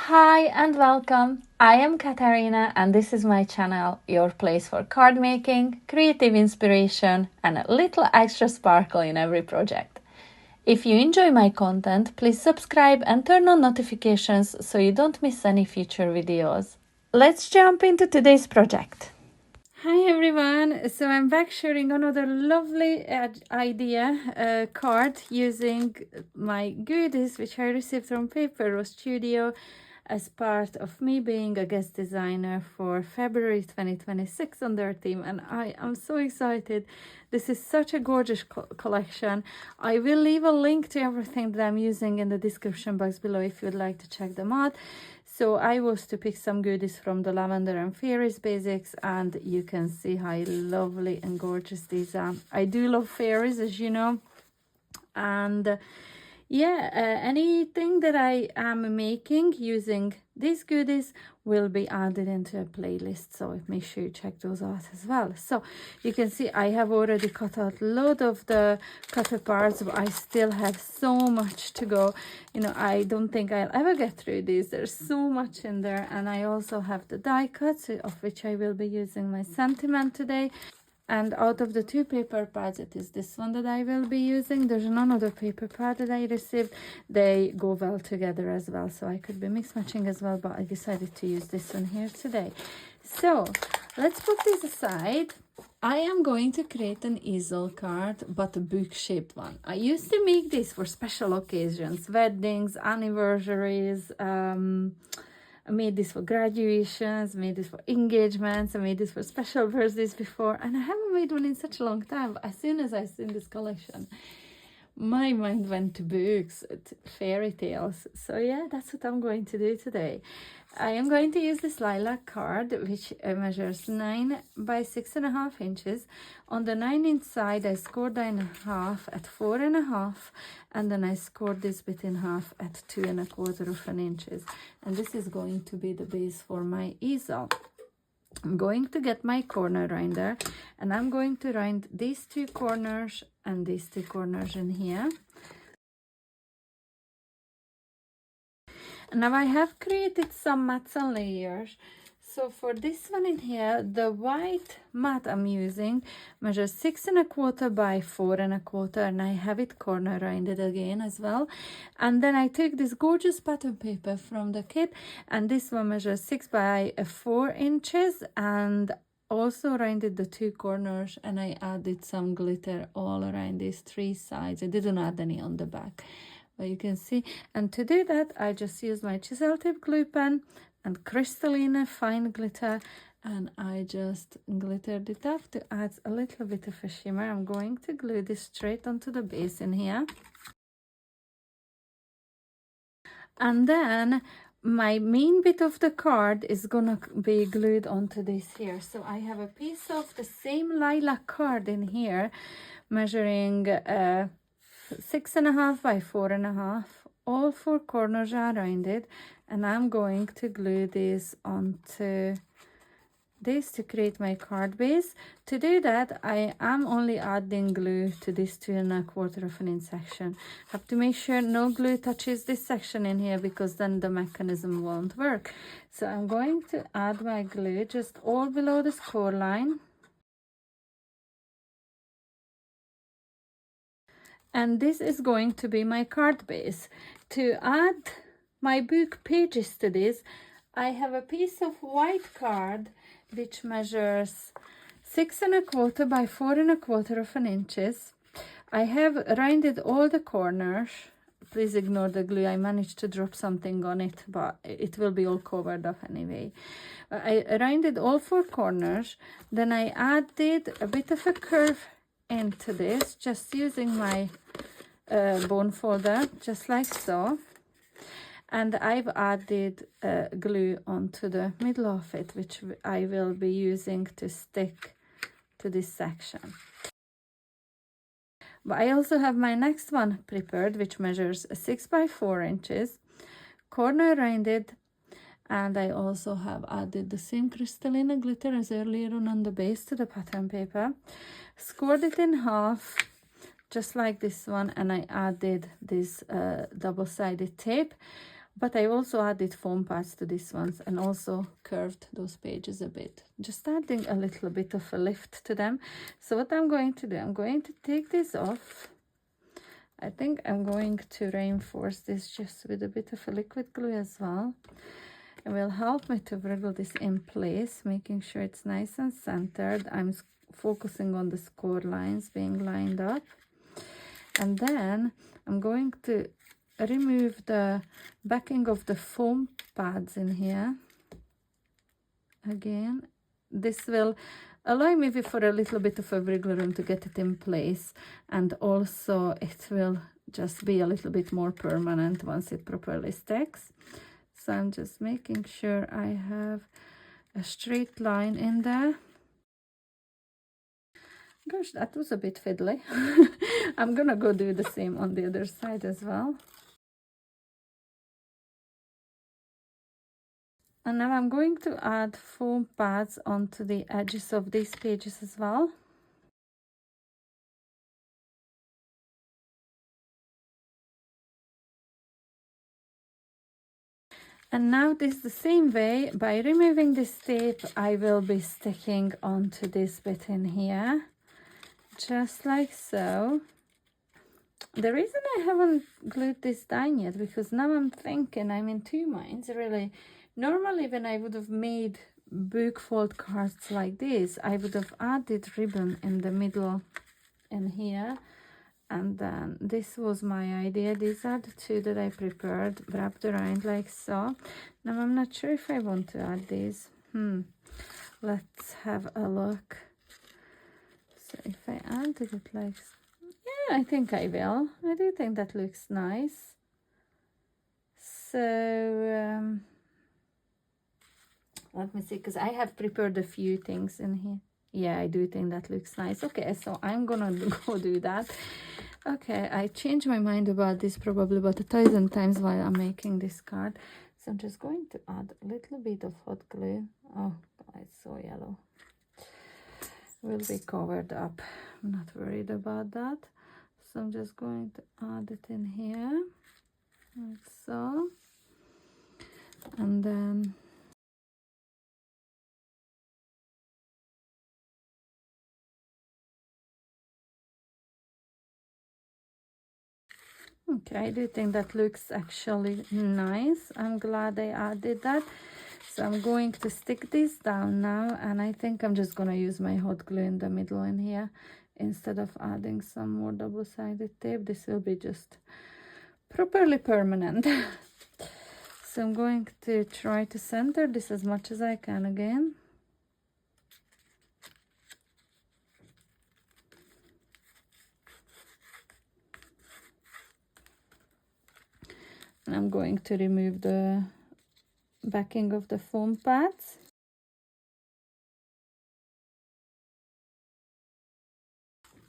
Hi and welcome. I am Katarina and this is my channel, your place for card making, creative inspiration and a little extra sparkle in every project. If you enjoy my content, please subscribe and turn on notifications so you don't miss any future videos. Let's jump into today's project. Hi everyone, so I'm back sharing another lovely card using my goodies which I received from Paper Studio as part of me being a guest designer for February 2026 on their team, and I am so excited. This is such a gorgeous collection. I will leave a link to everything that I'm using in the description box below if you'd like to check them out. So I was to pick some goodies from the Lavender and Fairies basics, and you can see how lovely and gorgeous these are. I do love fairies, as you know, and anything that I am making using these goodies will be added into a playlist, so make sure you check those out as well. So you can see I have already cut out a load of the cutter parts, but I still have so much to go. I don't think I'll ever get through these. There's so much in there, and I also have the die cuts, of which I will be using my sentiment today. And out of the two paper pads, it is this one that I will be using. There's another paper pad that I received. They go well together as well, so I could be mix matching as well, but I decided to use this one here today. So let's put this aside. I am going to create an easel card, but a book shaped one. I used to make this for special occasions, weddings, anniversaries, I made this for graduations, made this for engagements, I made this for special birthdays before, and I haven't made one in such a long time. But as soon as I seen this collection, my mind went to books, fairy tales. So yeah, that's what I'm going to do today. I am going to use this lilac card, which measures 9 by 6.5 inches. On the 9-inch side, I scored in half at 4.5, and then I scored this bit in half at 2.25 inches. And this is going to be the base for my easel. I'm going to get my corner rinder, and I'm going to rind these two corners and these two corners in here. And now I have created some mats and layers. So for this one in here, the white mat I'm using measures 6.25 by 4.25, and I have it corner rinded again as well. And then I took this gorgeous pattern paper from the kit, and this one measures 6 by 4 inches, and also rinded the two corners, and I added some glitter all around these three sides. I didn't add any on the back, but you can see. And to do that, I just use my chisel tip glue pen and crystalline fine glitter, and I just glittered it up to add a little bit of a shimmer. I'm going to glue this straight onto the base in here, and then my main bit of the card is gonna be glued onto this here. So I have a piece of the same lilac card in here measuring 6.5 by 4.5. All four corners are rounded, and I'm going to glue this onto this to create my card base. To do that, I am only adding glue to this 2.25 inch section. Have to make sure no glue touches this section in here, because then the mechanism won't work. So I'm going to add my glue just all below the score line. And this is going to be my card base. To add my book pages to this, I have a piece of white card which measures 6.25 by 4.25 inches. I have rounded all the corners. Please ignore the glue. I managed to drop something on it, but it will be all covered up anyway. I rounded all four corners. Then I added a bit of a curve into this, just using my bone folder, just like so. And I've added glue onto the middle of it, which I will be using to stick to this section. But I also have my next one prepared, which measures 6 by 4 inches, corner rounded, and I also have added the same crystalline glitter as earlier on the base to the pattern paper, scored it in half, just like this one, and I added this double-sided tape. but I also added foam pads to these ones and also curved those pages a bit, just adding a little bit of a lift to them. So what I'm going to do, I'm going to take this off. I think I'm going to reinforce this just with a bit of a liquid glue as well. It will help me to wriggle this in place, making sure it's nice and centered. I'm focusing on the score lines being lined up. And then I'm going to remove the backing of the foam pads in here. Again, this will allow me for a little bit of a wriggle room to get it in place, and also it will just be a little bit more permanent once it properly sticks. So I'm just making sure I have a straight line in there. Gosh, that was a bit fiddly. I'm gonna go do the same on the other side as well. And now I'm going to add foam pads onto the edges of these pages as well. And now this the same way, by removing this tape, I will be sticking onto this bit in here, just like so. The reason I haven't glued this down yet, because now I'm thinking, I'm in two minds really. Normally when I would have made book fold cards like this, I would have added ribbon in the middle in here, and then this was my idea. These are the two that I prepared, wrapped around like so. Now I'm not sure if I want to add these. Let's have a look. So if I added it like, yeah, I think I will. I do think that looks nice. So let me see, because I have prepared a few things in here. Yeah, I do think that looks nice. Okay, so I'm gonna go do that. Okay, I changed my mind about this probably about 1,000 times while I'm making this card. So I'm just going to add a little bit of hot glue. Oh, God, it's so yellow. Will be covered up. I'm not worried about that. So I'm just going to add it in here, like so. And then okay, I do think that looks actually nice. I'm glad I added that. So I'm going to stick this down now, and I think I'm just gonna use my hot glue in the middle in here instead of adding some more double-sided tape. This will be just properly permanent. So I'm going to try to center this as much as I can again. And I'm going to remove the backing of the foam pads.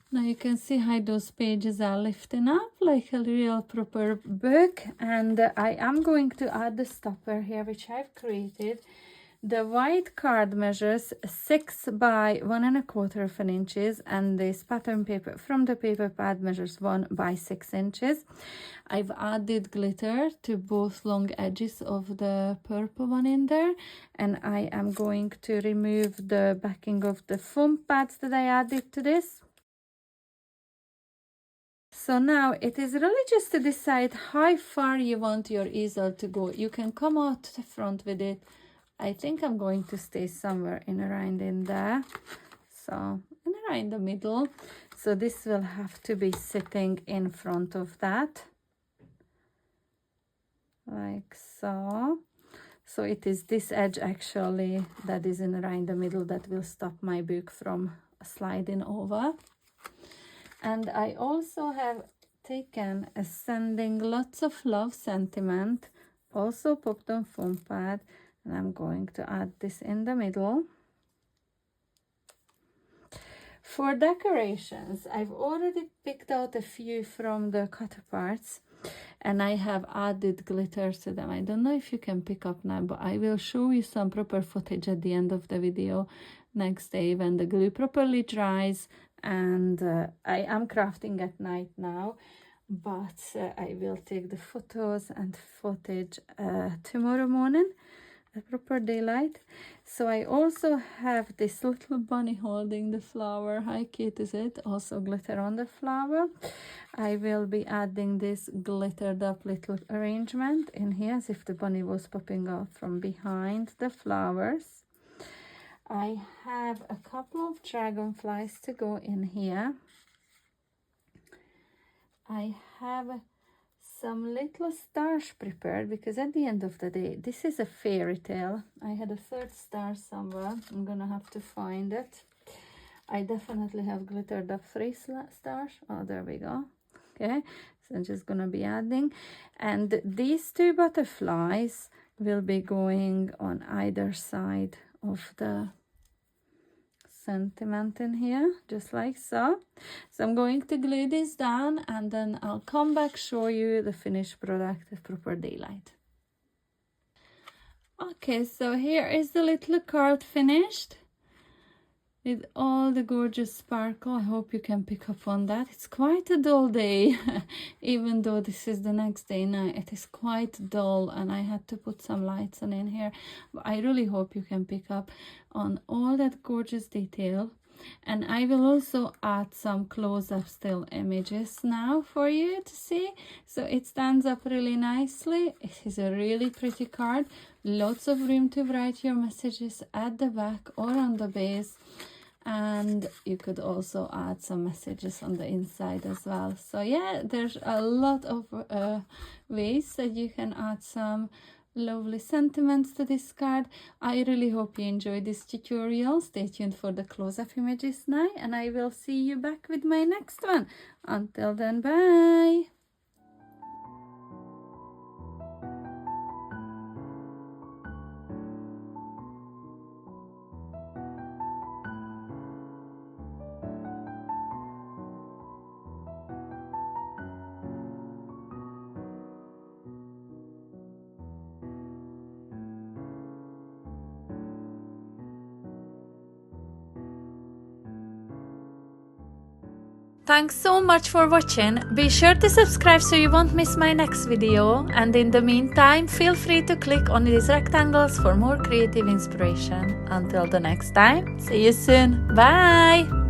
Now you can see how those pages are lifting up like a real proper book. And I am going to add the stopper here, which I've created. The white card measures 6 by 1¼ inches, and this pattern paper from the paper pad measures 1 by 6 inches. I've added glitter to both long edges of the purple one in there, and I am going to remove the backing of the foam pads that I added to this. So now it is really just to decide how far you want your easel to go. You can come out to the front with it. I think I'm going to stay somewhere in around in there. So in around the middle. So this will have to be sitting in front of that. Like so. So it is this edge actually that is in around the middle that will stop my book from sliding over. And I also have taken a Sending Lots of Love sentiment, also popped on foam pad, and I'm going to add this in the middle. For decorations, I've already picked out a few from the cutter parts, and I have added glitter to them. I don't know if you can pick up now, but I will show you some proper footage at the end of the video next day when the glue properly dries. And I am crafting at night now. but I will take the photos and footage tomorrow morning at proper daylight. So I also have this little bunny holding the flower. How cute is it? Also glitter on the flower. I will be adding this glittered up little arrangement in here as if the bunny was popping out from behind the flowers. I have a couple of dragonflies to go in here. I have some little stars prepared because at the end of the day, this is a fairy tale. I had a third star somewhere. I'm gonna have to find it. I definitely have glittered up 3 stars. Oh, there we go. Okay, so I'm just gonna be adding, and these 2 butterflies will be going on either side of the sentiment in here, just like so. So I'm going to glue this down, and then I'll come back, show you the finished product at proper daylight. Okay, so here is the little card finished with all the gorgeous sparkle. I hope you can pick up on that. It's quite a dull day, even though this is the next day now. It is quite dull, and I had to put some lights on in here. But I really hope you can pick up on all that gorgeous detail. And I will also add some close-up still images now for you to see. So it stands up really nicely. It is a really pretty card. Lots of room to write your messages at the back or on the base. And you could also add some messages on the inside as well. So yeah, there's a lot of ways that you can add some lovely sentiments to this card. I really hope you enjoyed this tutorial. Stay tuned for the close-up images now, and I will see you back with my next one. Until then, bye. Thanks so much for watching. Be sure to subscribe so you won't miss my next video, and in the meantime feel free to click on these rectangles for more creative inspiration. Until the next time, see you soon. Bye!